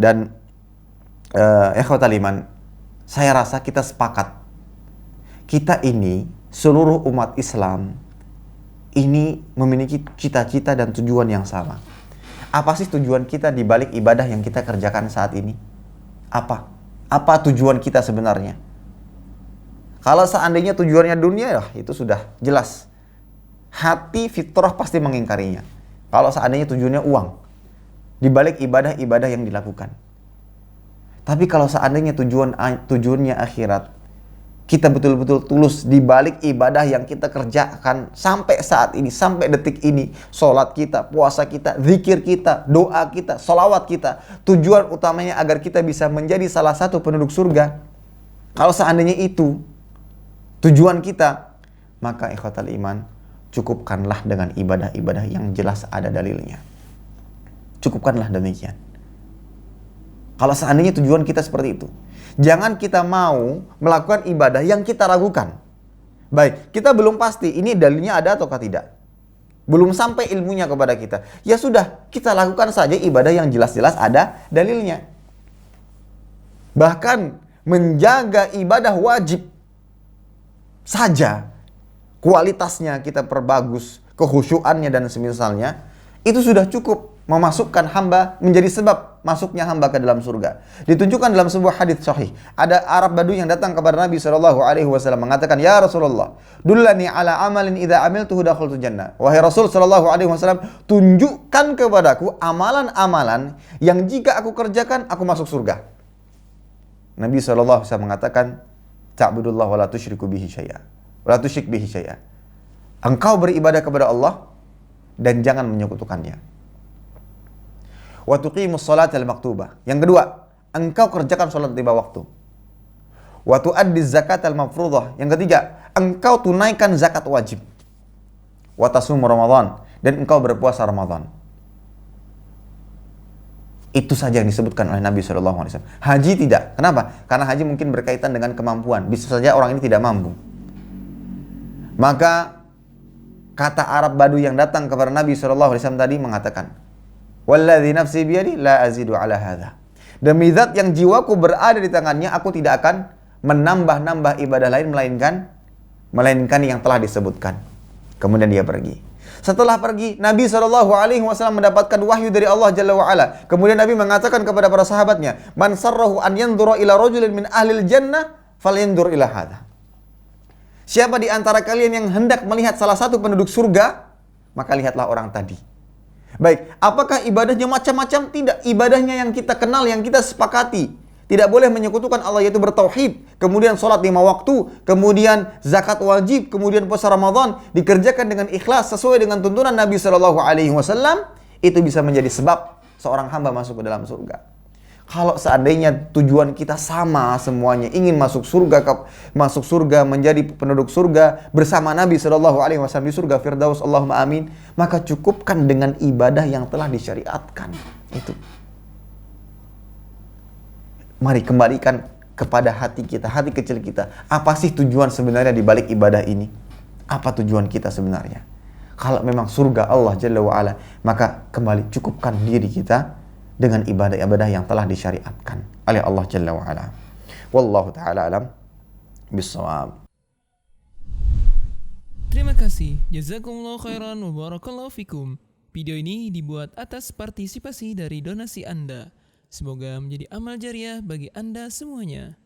Dan ikhwatal iman, saya rasa kita sepakat, kita ini seluruh umat Islam ini memiliki cita-cita dan tujuan yang sama. Apa sih tujuan kita di balik ibadah yang kita kerjakan saat ini? Apa tujuan kita sebenarnya? Kalau seandainya tujuannya dunia, ya itu sudah jelas. Hati fitrah pasti mengingkarinya. Kalau seandainya tujuannya uang, di balik ibadah-ibadah yang dilakukan. Tapi kalau seandainya tujuannya akhirat, kita betul-betul tulus di balik ibadah yang kita kerjakan sampai saat ini, sampai detik ini, sholat kita, puasa kita, zikir kita, doa kita, sholawat kita, tujuan utamanya agar kita bisa menjadi salah satu penduduk surga. Kalau seandainya itu tujuan kita, maka ikhwatal iman, cukupkanlah dengan ibadah-ibadah yang jelas ada dalilnya. Cukupkanlah demikian. Kalau seandainya tujuan kita seperti itu, jangan kita mau melakukan ibadah yang kita ragukan. Baik, kita belum pasti ini dalilnya ada ataukah tidak. Belum sampai ilmunya kepada kita. Ya sudah, kita lakukan saja ibadah yang jelas-jelas ada dalilnya. Bahkan menjaga ibadah wajib saja, kualitasnya kita perbagus, kekhusyuannya dan semisalnya, itu sudah cukup memasukkan hamba, menjadi sebab masuknya hamba ke dalam surga. Ditunjukkan dalam sebuah hadis sahih, ada Arab Badui yang datang kepada Nabi SAW mengatakan, "Ya Rasulullah, dullani ala amalin idza amiltuhu dakhaltu jannah." Wahai Rasul SAW, tunjukkan kepadaku amalan-amalan yang jika aku kerjakan aku masuk surga. Nabi SAW mengatakan, "Ta'budullah wa la tusyriku bihi syai'a." Wa la tusyrik bihi syai'a. Engkau beribadah kepada Allah dan jangan menyekutukannya. Wa tuqimus shalatal maktubah. Yang kedua, engkau kerjakan salat lima waktu. Wa tuaddiz zakatal mafruḍah. Yang ketiga, engkau tunaikan zakat wajib. Wa tasum Ramadan, dan engkau berpuasa Ramadan. Itu saja yang disebutkan oleh Nabi SAW. Haji tidak. Kenapa? Karena haji mungkin berkaitan dengan kemampuan. Bisa saja orang ini tidak mampu. Maka kata Arab Badui yang datang kepada Nabi SAW tadi mengatakan, "Walladzi nafsi biyadi la azidu ala hadza." Demi zat yang jiwaku berada di tangannya, aku tidak akan menambah-nambah ibadah lain melainkan yang telah disebutkan. Kemudian dia pergi. Setelah pergi, Nabi SAW mendapatkan wahyu dari Allah Jalla wa'ala. Kemudian Nabi mengatakan kepada para sahabatnya, "Man sarrahu an yanzura ila rajulin min ahlil jannah, falyanzur ila hadha." Siapa di antara kalian yang hendak melihat salah satu penduduk surga, maka lihatlah orang tadi. Baik, apakah ibadahnya macam-macam? Tidak. Ibadahnya yang kita kenal, yang kita sepakati. Tidak boleh menyekutukan Allah, yaitu bertauhid. Kemudian sholat 5 waktu. Kemudian zakat wajib. Kemudian puasa Ramadan. Dikerjakan dengan ikhlas sesuai dengan tuntunan Nabi SAW. Itu bisa menjadi sebab seorang hamba masuk ke dalam surga. Kalau seandainya tujuan kita sama semuanya, ingin masuk surga, menjadi penduduk surga bersama Nabi SAW di surga Firdaus, Allahumma amin, maka cukupkan dengan ibadah yang telah disyariatkan. Itu. Mari kembalikan kepada hati kita, hati kecil kita. Apa sih tujuan sebenarnya di balik ibadah ini? Apa tujuan kita sebenarnya? Kalau memang surga Allah Jalla wa'ala, maka kembali cukupkan diri kita dengan ibadah-ibadah yang telah disyariatkan oleh Allah Jalla wa'ala. Wallahu ta'ala alam bissawab. Terima kasih. Jazakumullah khairan wa barakallahu fikum. Video ini dibuat atas partisipasi dari donasi Anda. Semoga menjadi amal jariah bagi Anda semuanya.